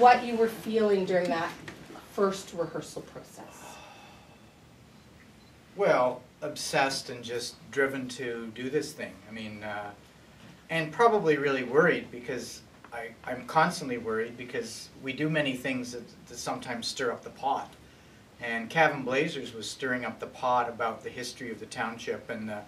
what you were feeling during that first rehearsal process. Well, obsessed and just driven to do this thing. I mean, and probably really worried, because I'm constantly worried, because we do many things that sometimes stir up the pot. And Cavan Blazers was stirring up the pot about the history of the township and the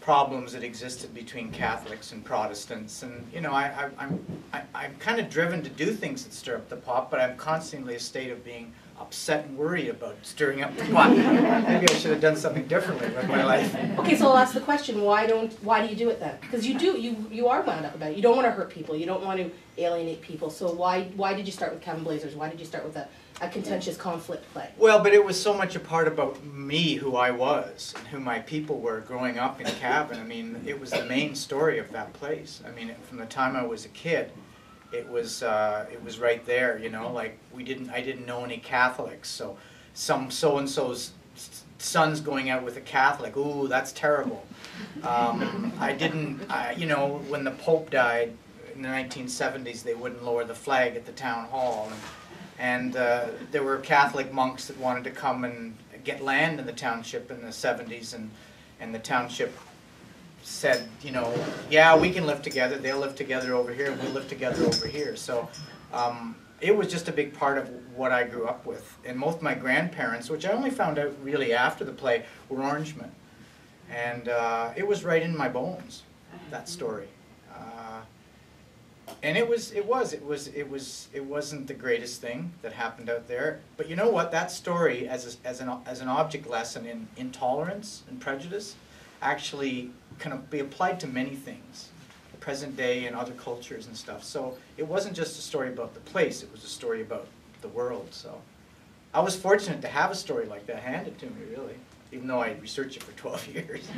problems that existed between Catholics and Protestants. And you know, I'm kind of driven to do things that stir up the pot, but I'm constantly in a state of being upset and worried about stirring up the pot. Maybe I should have done something differently with my life. Okay, so I'll ask the question: why do you do it then? Because you are wound up about it. You don't want to hurt people. You don't want to alienate people. So why did you start with Cavan Blazers? Why did you start with a contentious conflict play? Well, but it was so much a part about me, who I was, and who my people were growing up in Cavan. I mean, it was the main story of that place. I mean, from the time I was a kid, it was right there. You know, like I didn't know any Catholics, so some so-and-so's son's going out with a Catholic. Ooh, that's terrible. You know, when the Pope died in the 1970s, they wouldn't lower the flag at the town hall. And there were Catholic monks that wanted to come and get land in the township in the 70s, and the township said, you know, yeah, we can live together, they'll live together over here, and we'll live together over here. So it was just a big part of what I grew up with. And both my grandparents, which I only found out really after the play, were Orangemen. And it was right in my bones, that story. And it wasn't the greatest thing that happened out there. But you know what? That story, as an object lesson in intolerance and prejudice, actually can be applied to many things, the present day and other cultures and stuff. So it wasn't just a story about the place; it was a story about the world. So I was fortunate to have a story like that handed to me, really, even though I researched it for 12 years.